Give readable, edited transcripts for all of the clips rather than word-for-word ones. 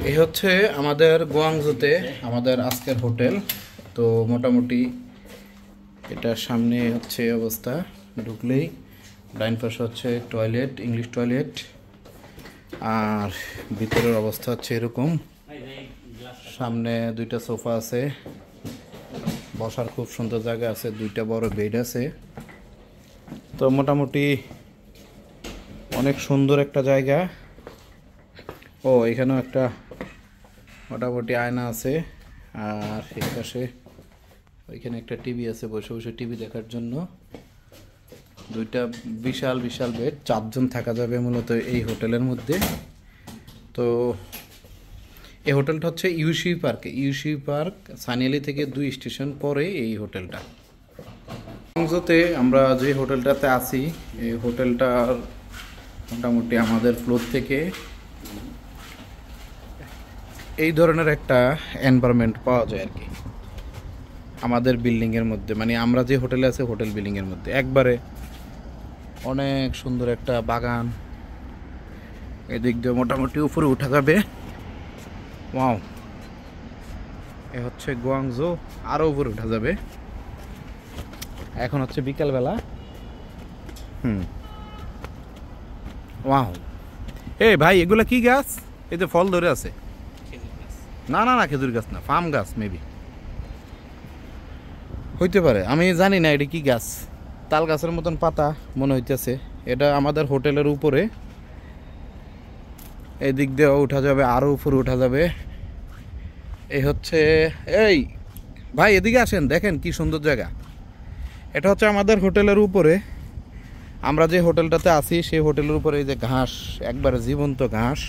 এই হচ্ছে আমাদের গোয়াংজোতে আমাদের আজকের হোটেল। তো মোটামুটি এটার সামনে হচ্ছে অবস্থা, ঢুকলেই ডাইন পাশে হচ্ছে টয়লেট, ইংলিশ টয়লেট, আর ভিতরের অবস্থা হচ্ছে এরকম। সামনে দুইটা সোফা আছে, বসার খুব সুন্দর জায়গা আছে, দুইটা বড় বেড আছে। তো মোটামুটি অনেক সুন্দর একটা জায়গা। ও এখানেও একটা মোটামুটি আয়না আছে, আর এই পাশে ওইখানে একটা টিভি আছে, বসে বসে টিভি দেখার জন্য। দুইটা বিশাল বিশাল বেড, 4 জন থাকা যাবে মূলত এই হোটেলের মধ্যে। তো এই হোটেলটা হচ্ছে ইউসি পার্কে, ইউসি পার্ক সানিয়ালি থেকে 2 স্টেশন পরে এই হোটেলটা। গোয়াংজোতে আমরা যে হোটেলটাতে আছি, এই হোটেলটার মোটামুটি আমাদের ফ্লোর থেকে এই ধরনের একটা এনভায়রনমেন্ট পাওয়া যায় আর কি আমাদের বিল্ডিংয়ের মধ্যে। মানে আমরা যে হোটেলে আছি হোটেল বিল্ডিংয়ের মধ্যে একবারে অনেক সুন্দর একটা বাগান, এদিক দিয়ে মোটামুটি উপরে উঠা যাবে। ওয়াও, এ হচ্ছে গোয়াংজো, আরও উপরে উঠা যাবে। এখন হচ্ছে বিকালবেলা। ওয়াও, এই ভাই এগুলা কি গাছ? এই যে ফল ধরে আছে? না না না, খেজুর গাছ না, পাম গাছ মেবি হইতে পারে, আমি জানি না এটা কি গাছ। তাল গাছের মতন পাতা মনে হইতেছে। এটা আমাদের হোটেলের উপরে, এই দিক দিয়ে উঠা যাবে, আরও উপরে উঠা যাবে। এই হচ্ছে, এই ভাই এদিকে আসেন, দেখেন কি সুন্দর জায়গা। এটা হচ্ছে আমাদের হোটেলের উপরে, আমরা যে হোটেলটাতে আছি সেই হোটেলের উপরে এই যে ঘাস, একবারে জীবন্ত ঘাস।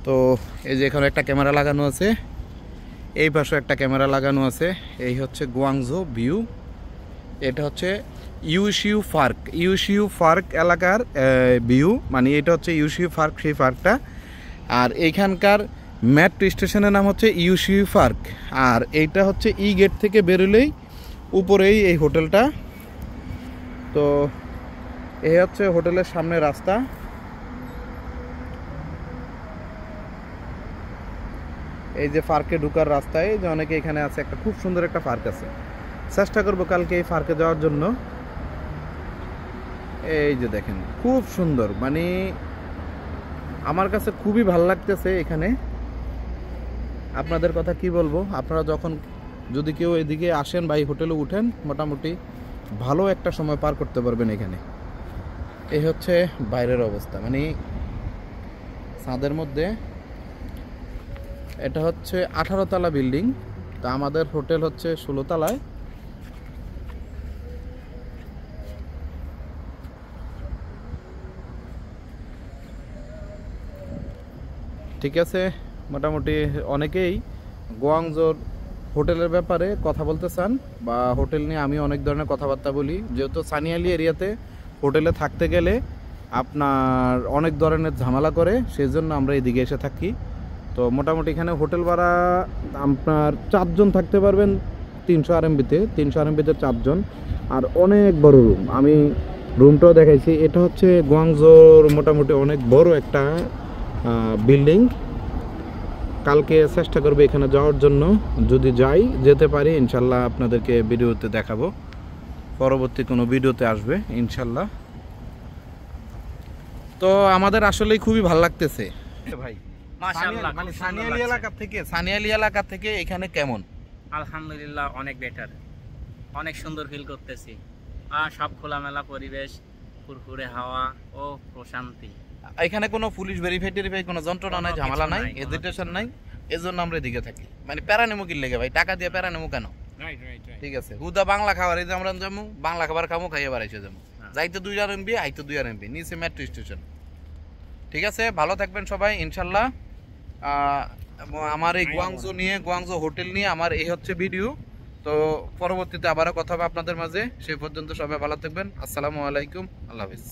তো এই যে এখানে একটা ক্যামেরা লাগানো আছে, এই পাশে একটা ক্যামেরা লাগানো আছে। এই হচ্ছে গোয়াংজো ভিউ। এটা হচ্ছে ইউসিউ পার্ক, ইউসিউ পার্ক এলাকার ভিউ। মানে এটা হচ্ছে ইউসিউ পার্ক, সেই পার্কটা। আর এইখানকার মেট্রো স্টেশনের নাম হচ্ছে ইউসিউ পার্ক। আর এইটা হচ্ছে ই গেট থেকে বেরোলেই উপরেই এই হোটেলটা। তো এই হচ্ছে হোটেলের সামনে রাস্তা। এই যে পার্কে ঢুকার রাস্তায় যে অনেকে এখানে আছে, একটা খুব সুন্দর একটা পার্ক আছে। চেষ্টা করবো কালকে এই পার্কে যাওয়ার জন্য। এই যে দেখেন খুব সুন্দর, মানে আমার কাছে খুবই ভালো লাগতেছে এখানে। আপনাদের কথা কি বলবো, আপনারা যখন যদি কেউ এদিকে আসেন বা এই হোটেলে উঠেন, মোটামুটি ভালো একটা সময় পার করতে পারবেন এখানে। এই হচ্ছে বাইরের অবস্থা, মানে ছাদের মধ্যে। এটা হচ্ছে 18 তলা বিল্ডিং, তা আমাদের হোটেল হচ্ছে 16 তলায়। ঠিক আছে, মোটামুটি অনেকেই গোয়াংজোর হোটেলের ব্যাপারে কথা বলতে চান, বা হোটেল নিয়ে আমি অনেক ধরনের কথাবার্তা বলি। যেহেতু সানিয়ালি এরিয়াতে হোটেলে থাকতে গেলে আপনার অনেক ধরনের ঝামেলা করে, সেই জন্য আমরা এদিকে এসে থাকি। তো মোটামুটি এখানে হোটেল ভাড়া আপনার 4 জন থাকতে পারবেন 300 RMB-তে, 300 RMB-তে 4 জন। আর অনেক বড় রুম, আমি রুমটাও দেখাইছি। এটা হচ্ছে গোয়াংজোর মোটামুটি অনেক বড় একটা বিল্ডিং। কালকে চেষ্টা করবে এখানে যাওয়ার জন্য, যদি যাই যেতে পারি ইনশাল্লাহ আপনাদেরকে ভিডিওতে দেখাবো, পরবর্তী কোনো ভিডিওতে আসবে ইনশাল্লাহ। তো আমাদের আসলেই খুবই ভালো লাগতেছে ভাই। মাশাআল্লাহ, মানে সানিয়ালি এলাকা থেকে এখানে কেমন? আলহামদুলিল্লাহ অনেক বেটার, অনেক সুন্দর ফিল করতেছি। সব খোলামেলা পরিবেশ, ফুরফুরে হাওয়া ও প্রশান্তি। এখানে কোনো পুলিশ ভেরিফাই কোনো যন্ত্রণা নাই, ঝামেলা নাই, এজিটেশন নাই। এজন্য আমরা এদিকে থাকি। মানে প্যারা নেমু কি লেগে ভাই, টাকা দিয়ে প্যারা নেমু কেন? ঠিক আছে, হুদা বাংলা খাবার, এই যে আমরা যাবো বাংলা খাবার খামু, খাইয়ে বাড়াইছে যাবো। যাইতে 2 RMB, আইতে 2 RMB, নিচে মেট্রো স্টেশন। ঠিক আছে, ভালো থাকবেন সবাই ইনশাল্লাহ। আমার এই গোয়াংজো নিয়ে, গোয়াংজো হোটেল নিয়ে আমার এই হচ্ছে ভিডিও। তো পরবর্তীতে আবারও কথা হবে আপনাদের মাঝে। সেই পর্যন্ত সবাই ভালো থাকবেন। আসসালামু আলাইকুম, আল্লাহ হাফিজ।